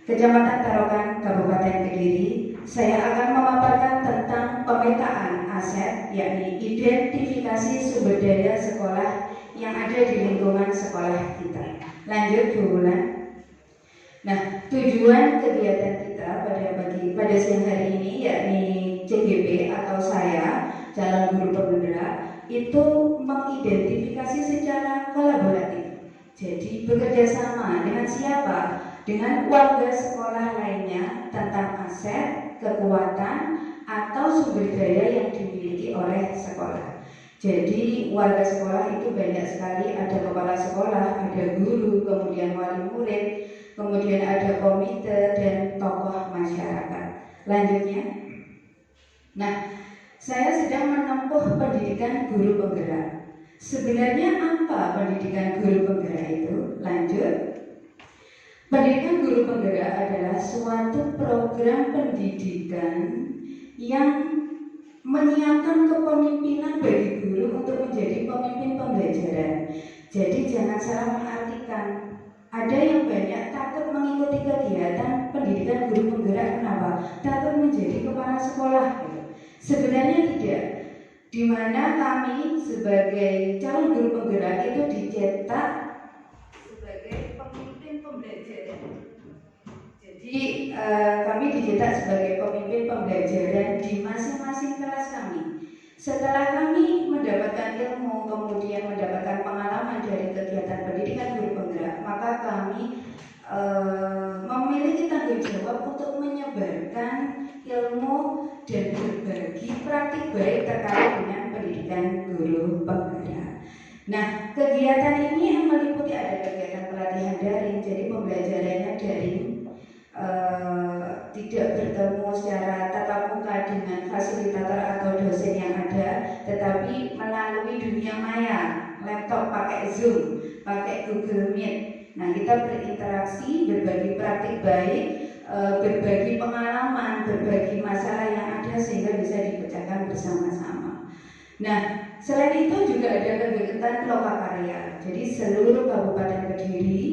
Kecamatan Tarokan, Kabupaten Kediri. Saya akan memaparkan tentang pemetaan aset, yakni identifikasi sumber daya sekolah yang ada di lingkungan sekolah kita. Lanjut, Bu Wulan. Nah, tujuan kegiatan kita pada siang hari ini, yakni CGP atau saya, calon guru penggerak, itu mengidentifikasi secara kolaboratif. Jadi bekerja sama dengan siapa? Dengan warga sekolah lainnya tentang aset, kekuatan, atau sumber daya yang dimiliki oleh sekolah. Jadi warga sekolah itu banyak sekali, ada kepala sekolah, ada guru, kemudian wali murid, kemudian ada komite dan tokoh masyarakat. Lanjutnya, nah, saya sedang menempuh pendidikan guru penggerak. Sebenarnya apa pendidikan guru penggerak itu? Lanjut. Pendidikan guru penggerak adalah suatu program pendidikan yang menyiapkan kepemimpinan bagi guru untuk menjadi pemimpin pembelajaran. Jadi jangan salah mengartikan. Ada yang banyak takut mengikuti kegiatan pendidikan guru penggerak. Kenapa? Takut menjadi kepala sekolah. Sebenarnya tidak. Di mana kami sebagai calon guru penggerak itu dicetak sebagai pemimpin pembelajaran. Jadi kami dicetak sebagai pemimpin pembelajaran di masing-masing kelas kami. Setelah kami mendapatkan ilmu, kemudian mendapatkan pengalaman dari kegiatan pendidikan guru penggerak, maka kami memiliki tanggung jawab untuk menyebarkan ilmu dan berbagi praktik baik terkait dengan pendidikan guru penggerak. Nah, kegiatan ini meliputi ada kegiatan pelatihan daring, jadi pembelajarannya daring, tidak bertemu secara tatap muka dengan fasilitator atau dosen yang ada, tetapi melalui dunia maya, laptop pakai Zoom, pakai Google Meet. Nah, kita berinteraksi, berbagi praktik baik, berbagi pengalaman, berbagi masalah yang ada sehingga bisa dipecahkan bersama-sama. Nah, selain itu juga ada kegiatan lokakarya. Jadi seluruh Kabupaten Kediri,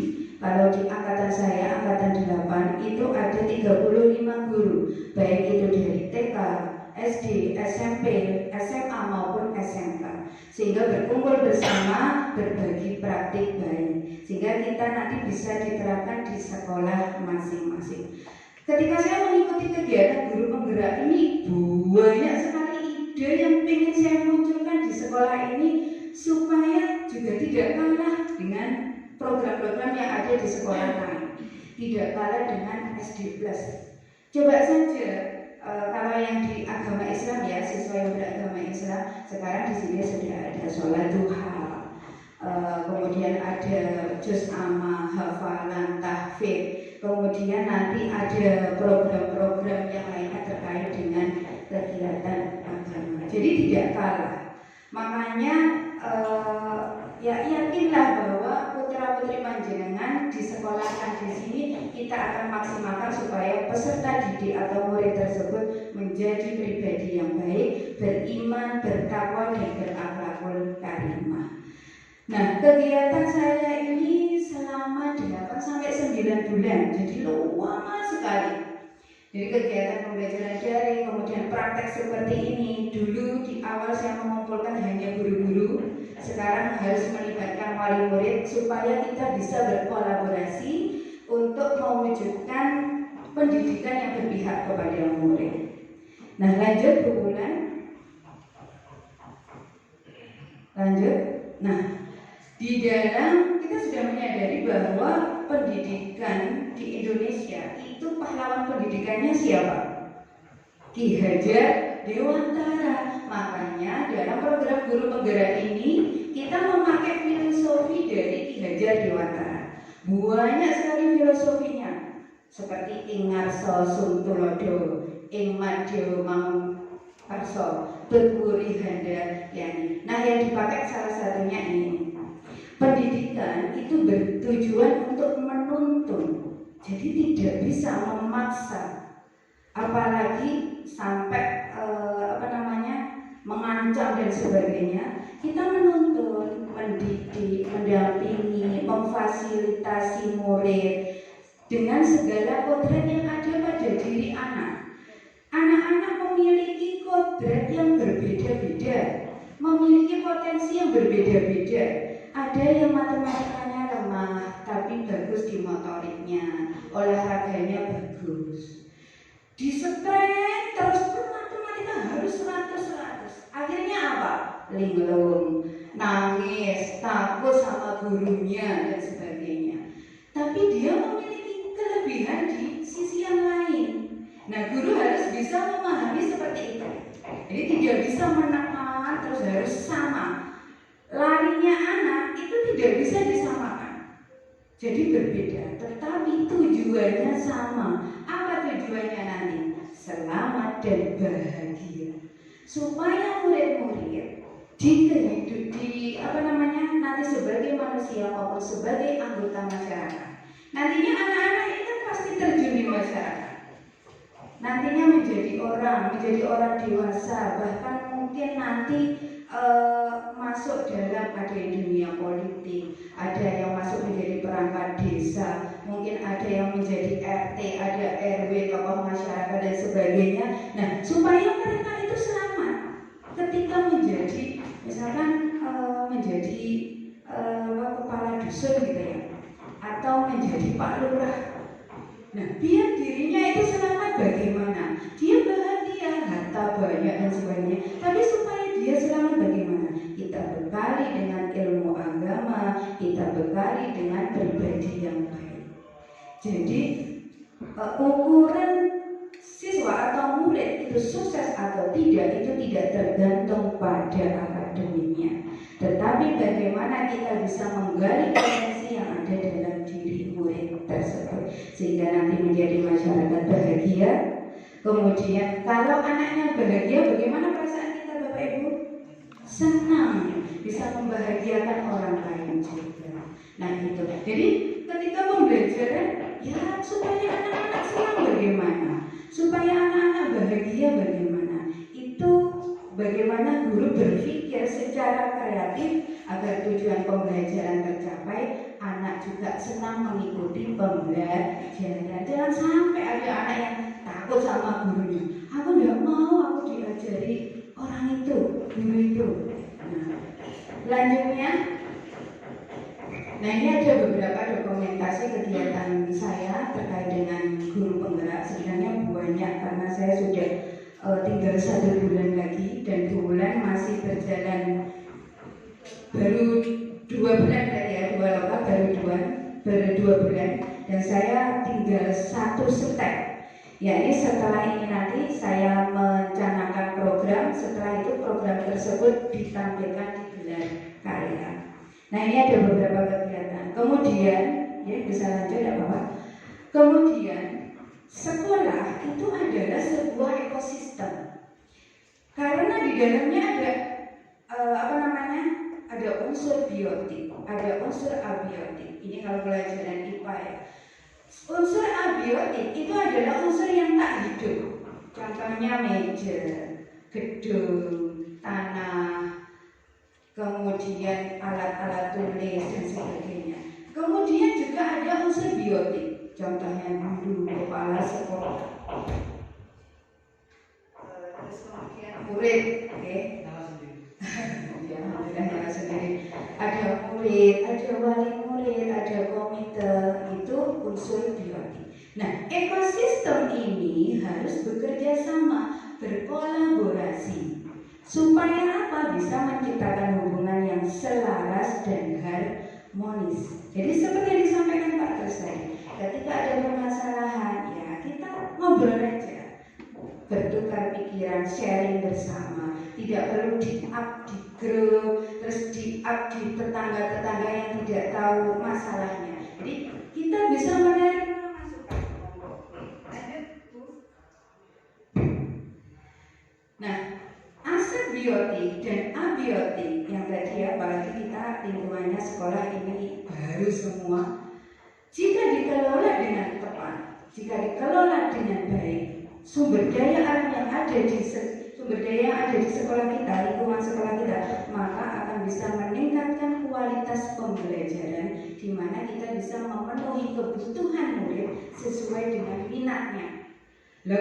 kalau di angkatan saya, angkatan 8, itu ada 35 guru, baik itu dari TK, SD, SMP, SMA maupun SMK. Sehingga berkumpul bersama, berbagi praktik baik, sehingga kita nanti bisa diterapkan di sekolah masing-masing. Ketika saya mengikuti kegiatan guru penggerak ini, banyak sekali ide yang ingin saya munculkan di sekolah ini supaya juga tidak kalah dengan program-program yang ada di sekolah lain, tidak kalah dengan SD+. Coba saja kalau yang di agama Islam ya, siswa yang beragama Islam, sekarang di sini sudah ada sholat duha, kemudian ada juz amma, hafalan, tahfidz, kemudian nanti ada program-program yang lainnya terkait dengan kegiatan agama. Jadi tidak kalah. Makanya ya yakinlah bahwa putra-putri panjenengan di sekolah di sini kita akan maksimalkan supaya peserta didik atau murid tersebut menjadi pribadi yang baik, beriman, bertakwa dan berakhlakul karimah. Nah, kegiatan saya ini selama 8 sampai 9 bulan, jadi lama sekali. Jadi kegiatan pembelajaran daring, kemudian praktek seperti ini. Dulu di awal saya mengumpulkan hanya guru-guru, sekarang harus melibatkan wali murid supaya kita bisa berkolaborasi untuk mewujudkan pendidikan yang berpihak kepada murid. Nah, lanjut Bu Bulan. Lanjut. Nah, di dalam kita sudah menyadari bahwa pendidikan di Indonesia itu pahlawan pendidikannya siapa? Ki Hajar Dewantara. Makanya dalam program guru penggerak ini kita memakai filosofi dari Ki Hajar Dewantara. Banyak sekali filosofinya, seperti ing ngarsa suntulodo, ing madya mangkarsa, beturi handa yani. Nah, yang dipakai salah satunya ini. Pendidikan itu bertujuan untuk menuntun, jadi tidak bisa memaksa, apalagi sampai mengancam dan sebagainya. Kita menuntun, mendidik, mendampingi, memfasilitasi murid dengan segala kodrat yang ada pada diri anak. Anak-anak memiliki kodrat yang berbeda-beda, memiliki potensi yang berbeda-beda. Ada yang matematikanya lemah, tapi bagus di motoriknya, olahraganya bagus. Disetrek terus pun matematika harus 100. Akhirnya apa? Linglung, nangis, takut sama gurunya dan sebagainya. Tapi dia memiliki kelebihan di sisi yang lain. Nah, guru harus bisa memahami seperti itu. Jadi tidak bisa menekan terus harus sama. Larinya anak itu tidak bisa disamakan. Jadi berbeda, tetapi tujuannya sama. Apa tujuannya nanti? Selamat dan bahagia. Supaya murid-murid nanti sebagai manusia maupun sebagai anggota masyarakat. Nantinya anak-anak itu pasti terjun di masyarakat. Nantinya menjadi orang dewasa, bahkan mungkin nanti masuk dalam ada dunia politik, ada yang masuk menjadi perangkat desa, mungkin ada yang menjadi RT, ada RW, tokoh masyarakat dan sebagainya. Nah, supaya mereka itu selamat ketika menjadi misalkan menjadi kepala dusun gitu ya, atau menjadi Pak Lurah. Nah, biar dirinya itu selamat bagaimana? Dia bahagia, harta banyak dan sebagainya. Tapi supaya dia selamat bagaimana? Kita bekali dengan ilmu agama, kita bekali dengan pribadi yang baik. Jadi ukuran siswa atau murid itu sukses atau tidak itu tidak tergantung pada akademiknya, tetapi bagaimana kita bisa menggali potensi yang ada dalam diri murid tersebut sehingga nanti menjadi masyarakat bahagia. Kemudian kalau anaknya bahagia, bagaimana perasaan kita Bapak Ibu? Senang, bisa membahagiakan orang lain juga. Nah itu. Jadi ketika pembelajaran, ya supaya anak-anak senang bagaimana? Supaya anak-anak bahagia bagaimana? Itu bagaimana guru berpikir secara kreatif agar tujuan pembelajaran tercapai, anak juga senang mengikuti pembelajaran. Jangan sampai ada anak yang takut sama gurunya. Aku tidak mau aku diajari orang itu, guru itu. Nah, selanjutnya, nah ini ada beberapa dokumentasi kegiatan saya terkait dengan guru penggerak. Sebenarnya banyak karena saya sudah tinggal 1 bulan lagi dan bulan masih berjalan baru 2 bulan tadi ya, 2 lokal baru 2 bulan dan saya tinggal 1 step. Ya ini setelah ini nanti saya mencanangkan program, setelah itu program tersebut ditampilkan di gelar karya. Nah ini ada beberapa kegiatan. Kemudian ya bisa lanjut ya Bapak. Kemudian sekolah itu adalah sebuah ekosistem karena di dalamnya ada ada unsur biotik, ada unsur abiotik. Ini kalau pelajaran IPA ya. Unsur abiotik itu adalah unsur yang tak hidup. Contohnya meja, gedung, tanah, kemudian alat-alat tulis dan sebagainya. Kemudian juga ada unsur biotik. Contohnya guru, kepala sekolah, terus kemudian murid, oke? Ya, alhamdulillah nyala sendiri. Ada murid, ada wali murid, ada komite, itu unsur biotik. Nah, ekosistem ini harus bekerja sama, berkolaborasi, supaya apa? Bisa menciptakan hubungan yang selaras dan harmonis. Jadi seperti yang disampaikan Pak Terus tadi, ketika ada permasalahan, ya kita ngobrol aja, bertukar pikiran, sharing bersama. Tidak perlu di-up di grup, terus di-up di tetangga-tetangga yang tidak tahu masalahnya. Jadi kita bisa menerima masukan. Nah, aset biotik dan abiotik yang tadi ya, apalagi kita lingkungannya sekolah ini baru semua. Jika dikelola dengan tepat, jika dikelola dengan baik, sumber daya alam yang ada di sumber daya yang ada di sekolah kita, lingkungan sekolah kita, maka akan bisa meningkatkan kualitas pembelajaran, di mana kita bisa memenuhi kebutuhan murid sesuai dengan minatnya. Lah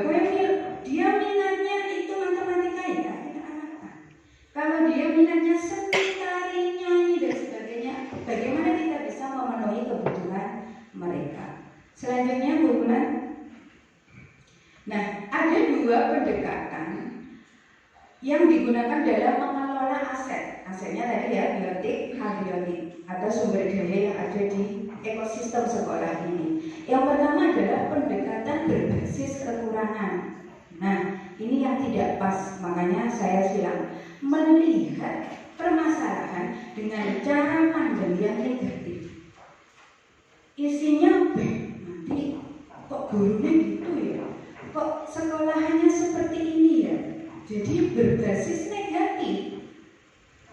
dia minatnya itu matematika ya, kita arahkan. Kalau dia minatnya seni, tari, nyanyi dan sebagainya, bagaimana kita bisa memenuhi kebutuhan mereka? Selanjutnya Bu Bulan. Nah, ada dua pendekatan yang digunakan dalam mengelola aset. Asetnya tadi ya, biotik, abiotik atau sumber daya yang ada di ekosistem sekolah ini. Yang pertama adalah pendekatan berbasis kekurangan. Nah, ini yang tidak pas, makanya saya bilang melihat permasalahan dengan cara pandang yang negatif. Isinya nanti kok gurunya gitu ya, kok sekolahannya seperti ini ya, jadi berbasis negatif.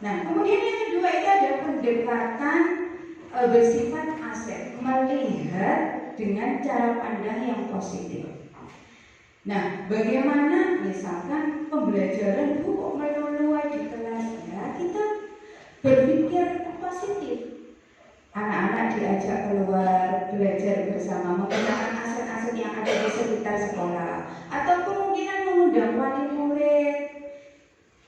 Nah, kemudian yang kedua itu ada pendekatan bersifat aset, melihat dengan cara pandang yang positif. Nah, bagaimana misalkan pembelajaran kok melulu di kelas ya, kita berpikir positif. Anak-anak diajak keluar belajar bersama, menggunakan aset-aset yang ada di sekitar sekolah, atau kemungkinan mengundang wali murid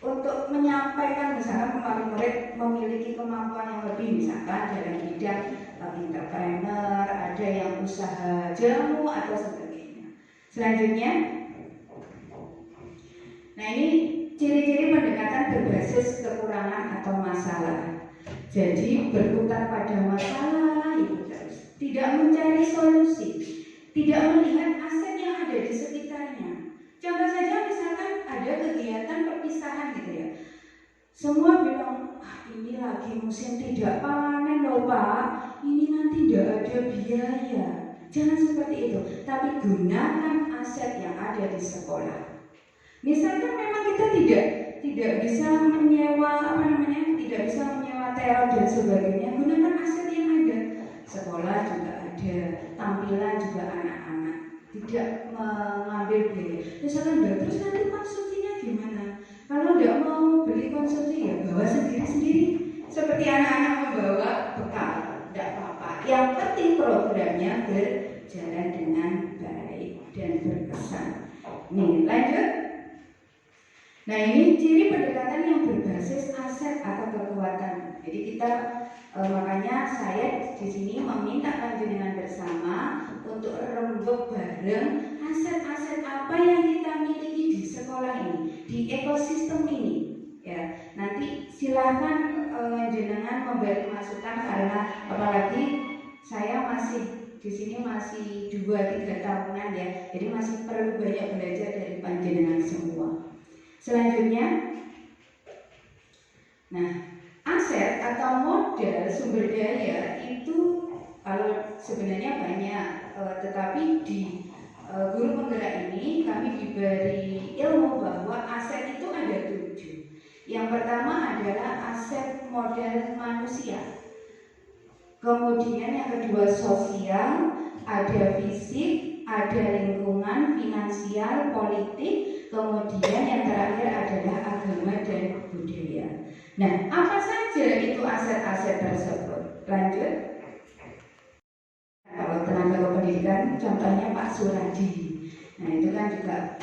untuk menyampaikan, misalkan wali murid memiliki kemampuan yang lebih, misalkan dalam bidang entrepreneur, ada yang usaha jamu atau sebagainya. Selanjutnya, nah ini ciri-ciri pendekatan berbasis kekurangan atau masalah. Jadi berputar pada masalah itu terus, tidak mencari solusi, tidak melihat aset yang ada di sekitarnya. Contoh saja misalkan ada kegiatan perpisahan gitu ya. Semua bilang, ini lagi musim tidak panen loh Pak, ini nanti tidak ada biaya. Jangan seperti itu, tapi gunakan aset yang ada di sekolah. Misalkan memang kita tidak bisa menyewa tidak bisa menyewa teror dan sebagainya, gunakan aset yang ada. Sekolah juga ada, tampilan juga anak-anak, tidak mengambil biaya. Misalkan terus nanti konsumsinya gimana? Kalau tidak mau beli konsumsi ya bawa sendiri-sendiri, seperti anak-anak membawa bekal, tidak apa-apa. Yang penting programnya berjalan dengan baik dan berkesan. Nih lanjut. Nah ini ciri pendekatan yang berbasis aset atau kekuatan. Jadi kita makanya saya di sini meminta panjenengan bersama untuk rembuk bareng aset-aset apa yang kita miliki di sekolah ini, di ekosistem ini. Ya, nanti silakan jenengan memberi masukan karena apalagi saya masih di sini masih 2-3 tahunan ya, jadi masih perlu banyak belajar dari panjenengan semua. Selanjutnya, nah aset atau modal sumber daya itu kalau sebenarnya banyak, tetapi di guru penggerak ini kami diberi ilmu bahwa aset itu ada 7. Yang pertama adalah aset modal manusia, kemudian yang kedua sosial, ada fisik, ada lingkungan, finansial, politik. Kemudian yang terakhir adalah agama dan budaya. Nah, apa saja itu aset-aset tersebut? Lanjut. Kalau tenaga kependidikan, contohnya Pak Suradi. Nah, itu kan juga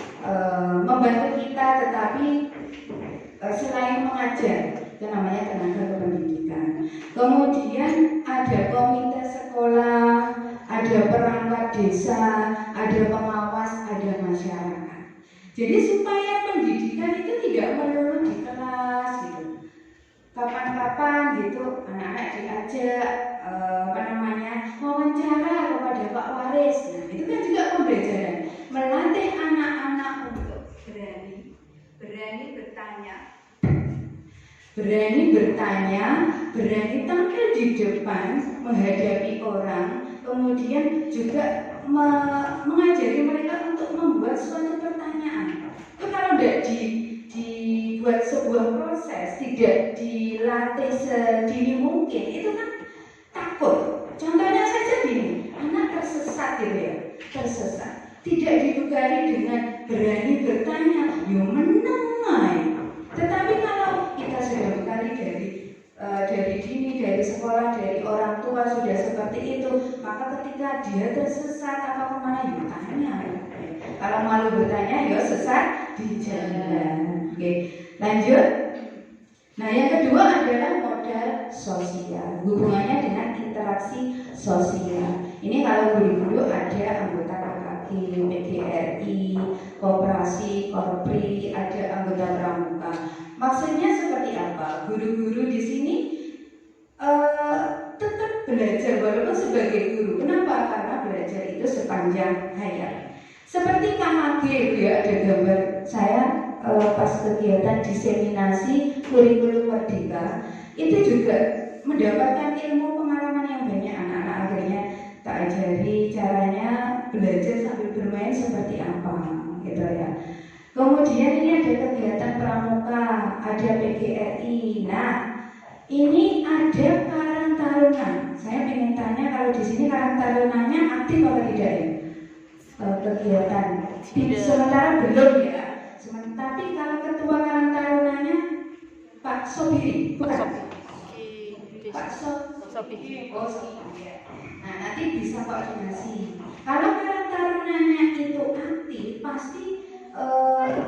membantu kita, tetapi selain mengajar, itu namanya tenaga kependidikan. Kemudian ada komite sekolah, ada perangkat desa, ada pengawas, ada masyarakat. Jadi supaya pendidikan itu tidak melulu di kelas gitu. Kapan-kapan gitu anak-anak diajak wawancara kepada Pak Waris. Nah, itu kan juga pembelajaran, melatih anak-anak untuk berani bertanya, berani tampil di depan menghadapi orang, kemudian juga mengajari mereka untuk membuat suatu pertanyaan. Itu kalau tidak dibuat sebuah proses, tidak dilatih sedini mungkin, itu kan takut. Contohnya saja gini, anak tersesat gitu ya, tersesat. Tidak dibekali dengan berani bertanya, yo menengah itu, maka ketika dia tersesat apa kemana, ya tanya. Kalau malu bertanya, ya sesat di jalan. Oke, lanjut. Nah, yang kedua adalah modal sosial, hubungannya dengan interaksi sosial. Ini kalau guru-guru ada anggota KKK, PGRI, Koperasi, Korpri, ada anggota pramuka. Maksudnya seperti apa? Guru-guru di sini tetap belajar walaupun sebagai guru. Kenapa? Karena belajar itu sepanjang hayat. Seperti KKG, ya ada gambar saya pas kegiatan diseminasi kurikulum merdeka, itu juga mendapatkan ilmu pengalaman yang banyak. Anak-anak akhirnya tak ajari caranya belajar sambil bermain seperti apa, gitu ya. Kemudian ini ada kegiatan pramuka, ada PGRI. Nah, ini ada Karang Taruna. Saya ingin tanya, kalau di sini Karang Tarunanya aktif apa tidak ya? Kegiatan. Sementara belum ya. Tapi kalau ketua Karang Tarunanya Pak Sobiri, bukan? Pak Sobiri. Oh, iya. Nah, nanti bisa koordinasi. Kalau Karang Tarunanya itu aktif, pasti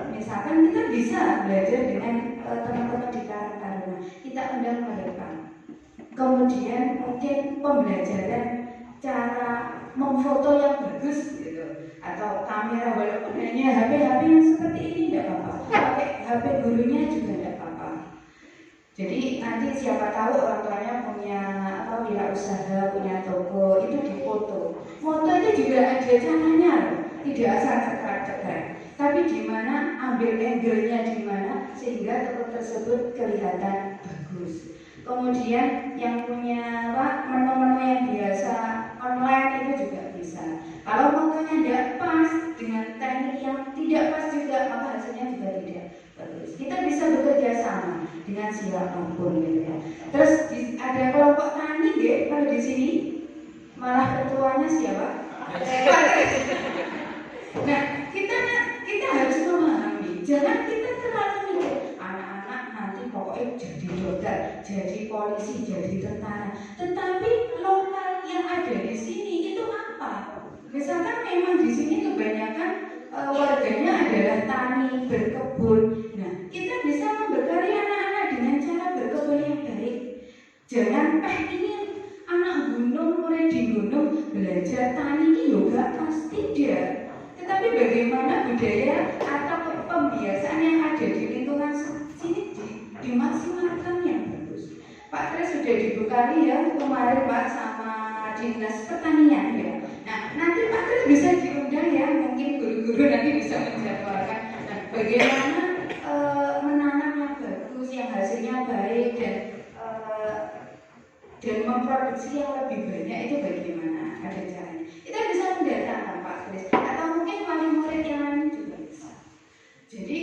misalkan kita bisa belajar dengan teman-teman di Karang Taruna. Kita undang mereka. Kemudian mungkin pembelajaran cara memfoto yang bagus gitu, atau kamera walaupun hanya HP yang seperti ini tidak apa-apa, pakai HP gurunya juga tidak apa-apa. Jadi nanti siapa tahu orang tuanya punya wirausaha, punya toko, itu difoto. Foto itu juga ada caranya loh, tidak asal cekrek-cekrek, tapi di mana ambil angle-nya di mana sehingga toko tersebut kelihatan bagus. Kemudian yang punya menu-menu yang biasa online itu juga bisa. Kalau fotonya tidak pas dengan teknik yang tidak pas juga, maka hasilnya juga tidak bagus. Kita bisa bekerja sama dengan siapapun gitu ya. Terus ada kelompok tani ya, kalau di sini malah ketuanya siapa? Nah, kita harus memahami, jangan kita terlalu mikir anak-anak nanti pokoknya jadi dokter, jadi polisi, jadi tentara. Tetapi lokal yang ada di sini itu apa? Misalkan memang di sini kebanyakan warganya adalah tani, berkebun. Nah, kita bisa membekali anak-anak dengan cara berkebun yang baik. Jangan ini anak gunung, mulai di gunung belajar tani ini juga pasti dia. Tetapi bagaimana budaya atau pembiasaan yang ada di lingkungan sini dimaksimalkan yang bagus. Pak Kris sudah dibekali ya kemarin Pak sama Dinas Pertanian ya. Nah, nanti Pak Kris bisa diundang ya, mungkin guru-guru nanti bisa menjadwalkan. Nah, bagaimana menanam yang bagus, yang hasilnya baik dan memproduksi yang lebih banyak itu bagaimana? Ada caranya. Kita bisa mendatangkan Pak Kris atau mungkin wali murid yang lain juga bisa. Jadi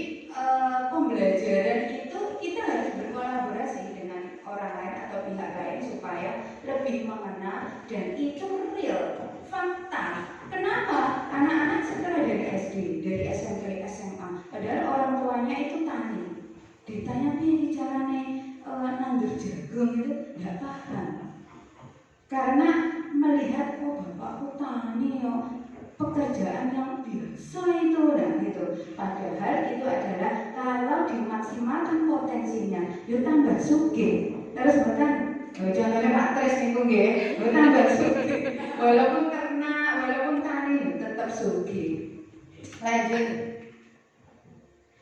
pembelajaran itu kita harus berkolaborasi dengan orang lain atau pihak lain supaya lebih mengenal dan itu real, fakta. Kenapa? Anak-anak setelah dari SD, dari SMP, SMA, padahal orang tuanya itu tani. Ditanya piye carane nandur jagung itu nggak paham. Karena melihat bapakku tani pekerjaan yang biasa itu gitu. Padahal itu adalah kalau dimaksimalkan potensinya, ya tambah sugih. Terus bukan, jangan Pak Kris niku nggih, tambah sugih. Walaupun tani tetap sugih. Lanjut.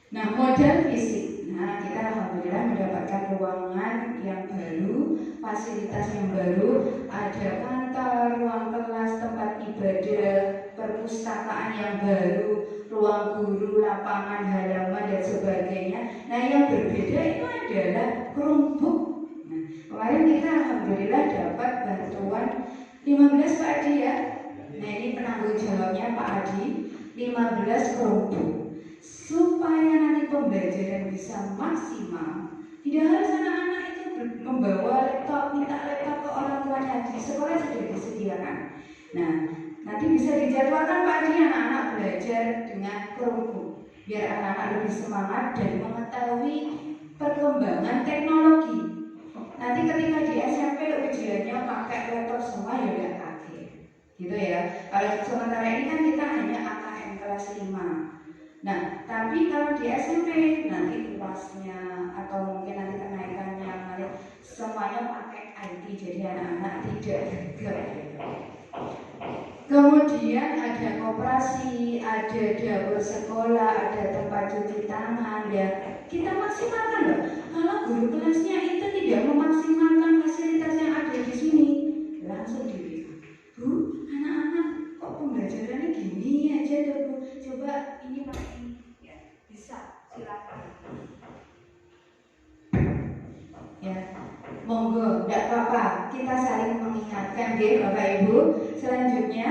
Nah, modal fisik. Nah, kita alhamdulillah mendapatkan ruangan yang baru, fasilitas yang baru, ada kantor, ruang kelas, tempat ibadah, perpustakaan yang baru, ruang guru, lapangan, halaman dan sebagainya. Nah, yang berbeda itu adalah Chromebook. Nah, kemarin kita alhamdulillah dapat bantuan 15 Pak Adi ya. Nah, ini penanggung jawabnya Pak Adi, 15 Chromebook. Supaya nanti pembelajaran bisa maksimal, tidak harus anak-anak itu membawa laptop, minta laptop ke orang tuanya. Di sekolah sudah disediakan. Nah, nanti bisa dijadwalkan Pak Adi anak-anak belajar dengan Chromebook, biar anak-anak lebih semangat dan mengetahui perkembangan teknologi. Nanti ketika di SMP ujiannya pakai laptop semua ya udah gitu ya. Kalau sementara ini kan kita hanya AKM kelas 5. Nah, tapi kalau di SMP nanti kelasnya atau mungkin nanti kenaikannya semuanya pakai IT, jadi anak-anak tidak gagal. Kemudian ada koperasi, ada dapur sekolah, ada tempat cuci tangan, ya kita maksimalkan loh. Kalau guru kelasnya itu tidak memaksimalkan fasilitas yang ada di sini, langsung di Bu, anak-anak kok pembelajarannya gini aja tuh Bu, coba ini pakai ini, ya bisa, silakan. Ya, monggo, tidak apa-apa, kita saling mengingatkan ya Bapak Ibu. Selanjutnya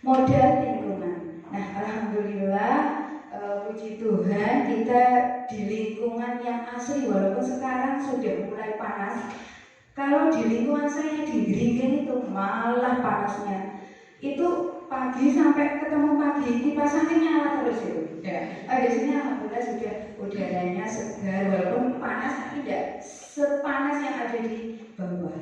modal lingkungan. Nah, alhamdulillah, puji Tuhan kita di lingkungan yang asri, walaupun sekarang sudah mulai panas. Kalau di lingkungan saya di Geringen itu malah panasnya itu pagi sampai ketemu pagi kipas angin nyala terus itu. Ya, di sini alhamdulillah sudah udaranya segar, walaupun panas tapi tidak sepanas yang ada di bawah.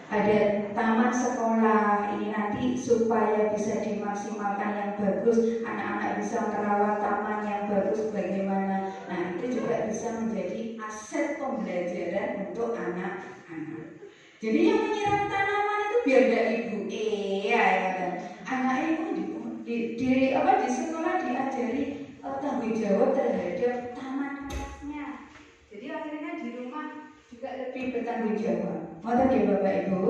Ada taman sekolah ini nanti supaya bisa dimaksimalkan yang bagus, anak-anak bisa merawat taman yang bagus bagaimana. Nah, itu juga bisa menjadi aset pembelajaran untuk anak-anak. Jadi yang menyiram tanaman itu biar gak ibu ya kan. Anaknya pun di sekolah diajari tanggung jawab terhadap taman kelasnya. Jadi akhirnya di rumah juga lebih bertanggung jawab. Ngoten ya Bapak Ibu.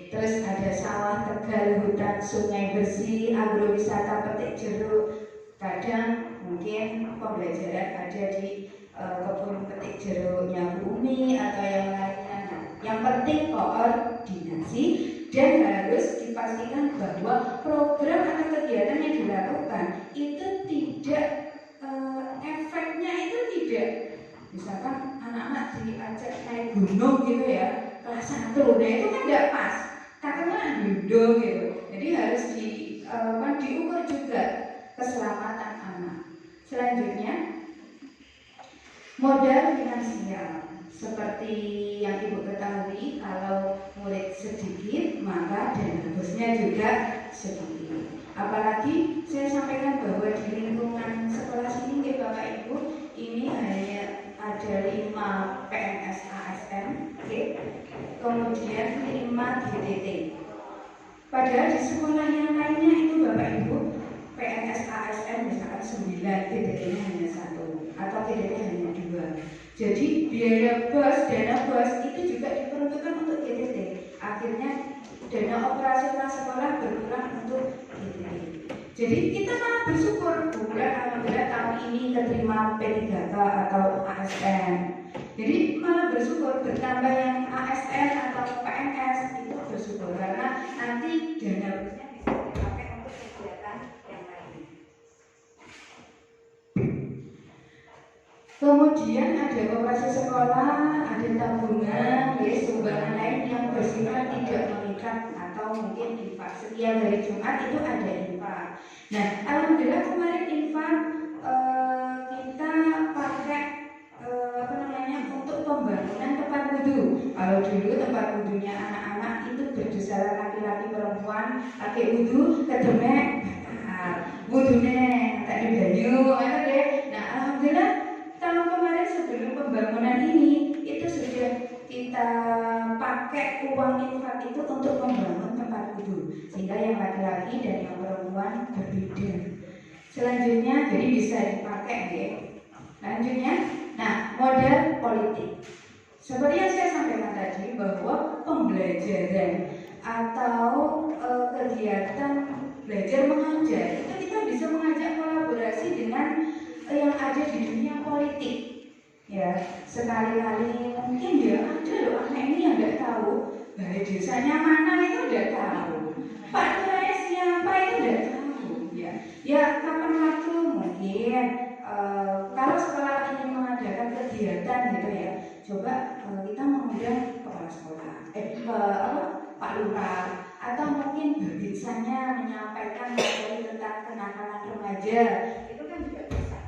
Terus ada sawah tegal, hutan, sungai bersih, agrowisata petik jeruk. Kadang mungkin pembelajaran ada di kebun petik jeruknya Bumi atau yang lainnya. Yang penting koordinasi dan harus dipastikan bahwa program atau kegiatan yang dilakukan itu tidak efeknya itu tidak, misalkan anak-anak diajak naik gunung gitu ya kelas 1, nah itu kan tidak pas, katakanlah gunung gitu. Jadi harus diukur juga keselamatan anak. Selanjutnya modal finansial. Seperti yang Ibu ketahui, kalau murid sedikit maka dana bosnya juga sedikit. Apalagi saya sampaikan bahwa di lingkungan sekolah sini Bapak Ibu, ini hanya ada 5 PNS ASN, kemudian 5 GTT. Padahal di sekolah yang lainnya itu Bapak Ibu, PNS ASN misalkan 9, GTT-nya hanya 1 atau GTT hanya 2. Jadi biaya bos, dana bos itu juga diperuntukkan untuk GTT. Akhirnya dana operasional sekolah berkurang untuk GTT. Jadi kita malah bersyukur, bukan alhamdulillah tahun ini keterima P3K atau ASN. Jadi malah bersyukur bertambah yang ASN atau PNS itu bersyukur karena nanti dana bosnya bisa dipakai untuk kegiatan yang lain. Kemudian ada koperasi sekolah, ada tabungan, sumbangan lain yang bersifat tidak mengikat atau mungkin infak. Setiap hari Jumat itu ada infak. Nah, alhamdulillah kemarin infak kita pakai untuk pembangunan tempat wudhu. Kalau dulu tempat wudhunya anak-anak itu berdesaran laki-laki perempuan pakai wudhu kedemek wudhunya tak di banyu, deh. Nah, alhamdulillah tahun kemarin sebelum pembangunan ini itu sudah kita pakai uang infak itu untuk membangun tempat wudhu sehingga yang laki-laki dan yang perempuan berbeda. Selanjutnya jadi bisa dipakai ya. Selanjutnya, nah modal politik. Seperti yang saya sampaikan tadi bahwa pembelajaran atau kegiatan belajar mengajar itu kita bisa mengajak kolaborasi dengan yang ada di dunia politik. Ya, sekali-kali mungkin ya ada loh anak ini yang nggak tahu balai desanya mana itu nggak tahu, Pak Lurah siapa itu nggak tahu. Ya kapan waktu mungkin kalau sekolah ingin mengadakan kegiatan gitu ya, coba kita mengundang kepala sekolah, Pak Lurah, atau mungkin babinsanya menyampaikan materi tentang kenakalan remaja, itu kan juga bisa.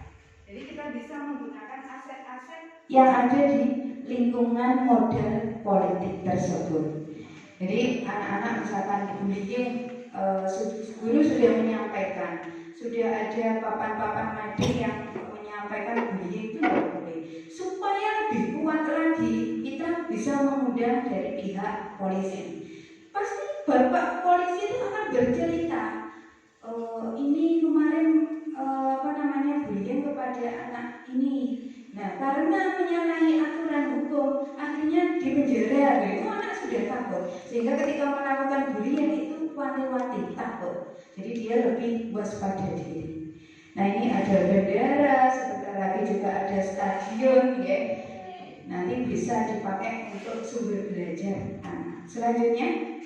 Jadi kita bisa menggunakan aset-aset yang ada di lingkungan model politik tersebut. Jadi anak-anak misalkan bullying, guru sudah menyampaikan, sudah ada papan-papan mading yang menyampaikan bullying itu tidak boleh. Supaya lebih kuat lagi, kita bisa mengundang dari pihak polisi. Pasti bapak polisi itu akan bercerita, ini kemarin bullying kepada anak ini. Nah, karena menyalahi aturan hukum, akhirnya dipenjara. Itu anak sudah takut, sehingga ketika melakukan bullying itu wanti-wanti takut. Jadi dia lebih waspada diri. Nah, ini ada bandara, sebentar lagi juga ada stadion, ya. Nanti bisa dipakai untuk sumber belajar anak. Selanjutnya,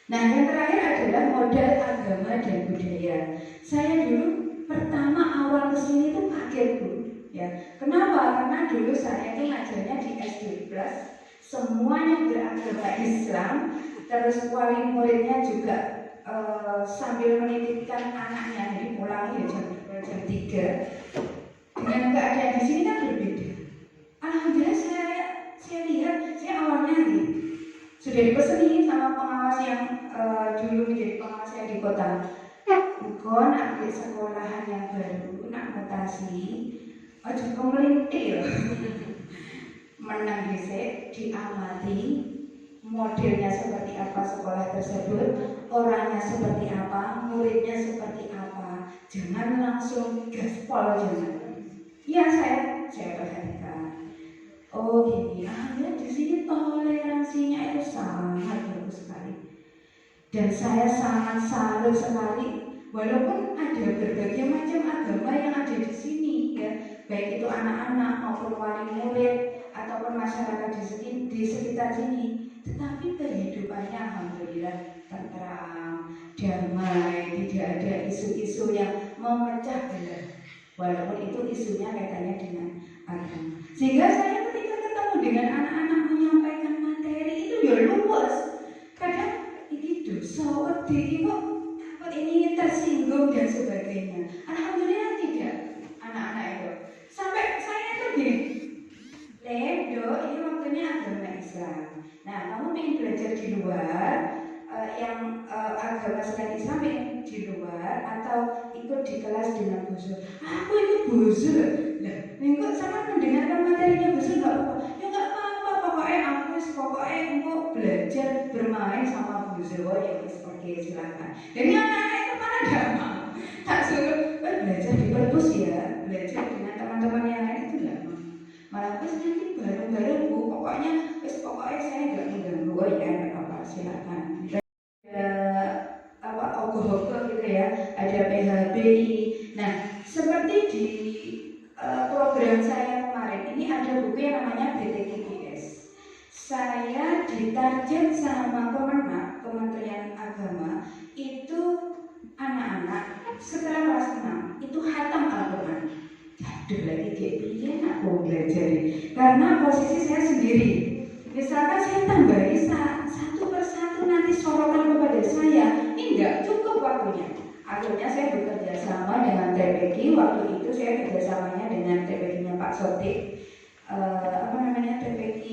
nah yang terakhir adalah modal agama dan budaya. Saya dulu pertama awal kesini tuh kaget Bu, ya. Kenapa? Karena dulu saya itu ngajarnya di SD Plus, semuanya beragama Islam, terus wali muridnya juga sambil menitipkan anaknya, jadi pulang ya jam 3. Dengan keadaan di sini kan berbeda. Alhamdulillah saya lihat, saya awalnya nih sudah dipeseni sama pengawas yang dulu menjadi pengawas saya di kota. Bukan ambil sekolahan yang baru, nak mutasi, aja kemelintir. Menang dhisik, diamati modelnya seperti apa sekolah tersebut, orangnya seperti apa, muridnya seperti apa. Jangan langsung gaspol, jangan. Ya saya perhatikan. Oh gini, ya di sini toleransinya itu sangat bagus sekali. Dan saya sangat salut sekali, walaupun ada berbagai macam agama yang ada di sini, ya, baik itu anak-anak maupun wali murid ataupun masyarakat di sekitar sini, tetapi kehidupannya alhamdulillah tentram, damai, tidak ada isu-isu yang memecah belah, walaupun itu isunya kaitannya dengan agama. Sehingga saya ketika ketemu dengan anak-anak menyampaikan materi itu ya luas. Kadang ini dosa wedi kok ini tersinggung dan sebagainya. Alhamdulillah tidak, anak-anak itu. Sampai saya tuh gini, Ledo ini waktunya agama Islam. Nah, kamu ingin belajar di luar, yang agama selain Islam ingin di luar, atau ikut di kelas dengan buzur. Aku ikut buzur. Nah, minggu sama mendengarkan materinya buzur nggak apa-apa. Ya nggak apa-apa, pokoknya aku belajar bermain sama buzur. Ya oke, silakan. Jadi anak-anak itu mana nggak mau. Tak suruh belajar di perpus ya, belajar dengan teman-teman yang lain itu nggak mau. Malah terus nanti bareng-bareng Bu, pokoknya saya nggak mengganggu. Oh ya nggak apa-apa, silakan. Ogoh-ogoh gitu ya, ada PHBI. Nah, seperti di program saya kemarin ini ada buku yang namanya BTKBS. Saya ditarget sama Kementerian Agama itu anak-anak setelah kelas 6 itu khatam Al-Quran. Aduh lagi kayak piye aku belajar, karena posisi saya sendiri. Misalkan saya tambahi satu persatu nanti sorotan kepada saya, ini enggak cukup waktunya. Akhirnya saya bekerja sama dengan TPQ. Waktu itu saya kerjasamanya dengan TPQ-nya Pak Sotik. TPQ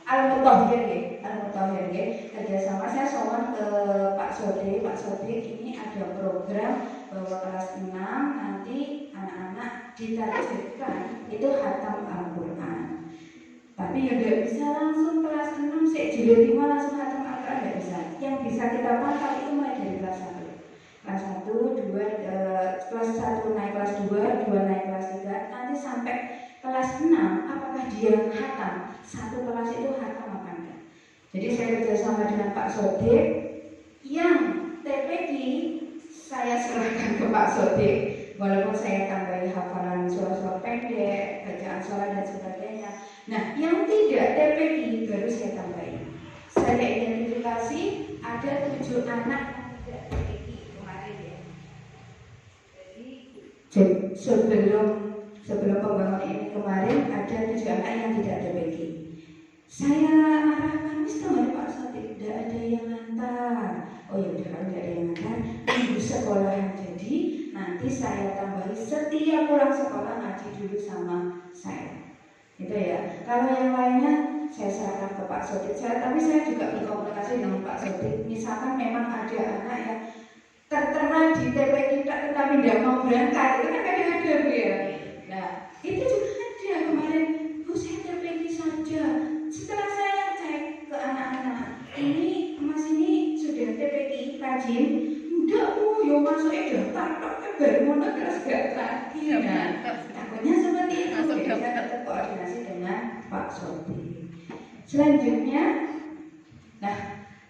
Al-Mutahhir ya. Kerjasama saya sowan ke Pak Sotik. Pak Sotik ini ada program bahwa kelas 6 nanti anak-anak ditargetkan itu khatam Al-Quran. Tapi ya tidak bisa langsung kelas 6 jilid 5 langsung khatam Al-Quran, tidak bisa. Yang bisa kita pantau itu mulai dari kelas 1. Kelas 1, 2, kelas 1 naik kelas 2, 2 naik kelas 3, nanti sampai kelas 6 apakah dia khatam? Satu kelas itu khatam apa enggak? Jadi saya kerjasama dengan Pak Sodik, yang TPQ saya serahkan ke Pak Sodik. Walaupun saya tambahi hafalan surah-surah pendek, bacaan sholat dan sebagainya. Nah, yang tidak TPQ baru saya tambahin. Saya identifikasi ada 7 anak yang tidak TPQ kemarin ya. Jadi sebelum pembangunan ini kemarin ada 7 anak yang tidak TPQ. Saya arahkan teman Pak Sotik, tidak ada yang ngantar. Oh ya udah, kalau tidak ada yang ngantar, tunggu sekolahan. Jadi nanti saya tambahi setiap pulang sekolah ngaji dulu sama saya. Gitu ya. Kalau yang lainnya saya serahkan ke Pak Sodik. Tapi saya juga berkomunikasi dengan Pak Sodik. Misalkan memang ada anak yang tertera di TP kita tetapi tidak mau berangkat, itu kan kadang ada Bu ya. Nah itu juga ada kemarin, Bu saya TPK saja. Setelah saya cek ke anak-anak, ini Mas ini sudah TPK rajin? Enggak Bu, yo masuknya daftar tok baru mau terus gak lagi. Nah takutnya seperti itu. Saya tetap koordinasi dengan Pak Sodik. Selanjutnya, nah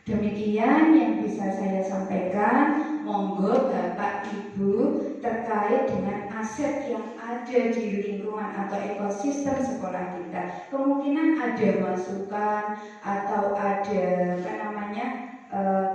demikian yang bisa saya sampaikan. Monggo Bapak Ibu terkait dengan aset yang ada di lingkungan atau ekosistem sekolah kita. Kemungkinan ada masukan atau ada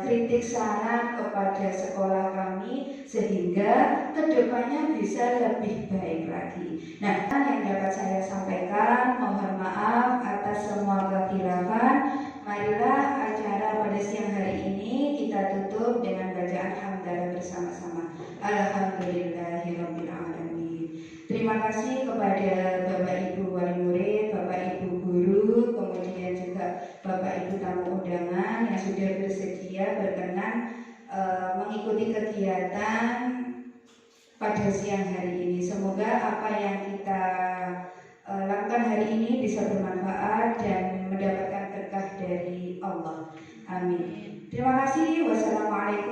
kritik saran kepada sekolah kami sehingga kedepannya bisa lebih baik lagi. Nah, yang dapat saya sampaikan, mohon maaf atas semua kekhilafan. Marilah acara pada siang hari ini kita tutup dengan bacaan hamdalah bersama-sama. Alhamdulillahirabbil alamin. Terima kasih kepada Bapak Ibu wali murid, Bapak Ibu guru, kemudian juga Bapak Ibu tamu undangan yang sudah bersedia berkenan mengikuti kegiatan pada siang hari ini. Semoga apa yang kita lakukan hari ini bisa bermanfaat dan mendapatkan berkah dari Allah. Amin. Terima kasih. Wassalamualaikum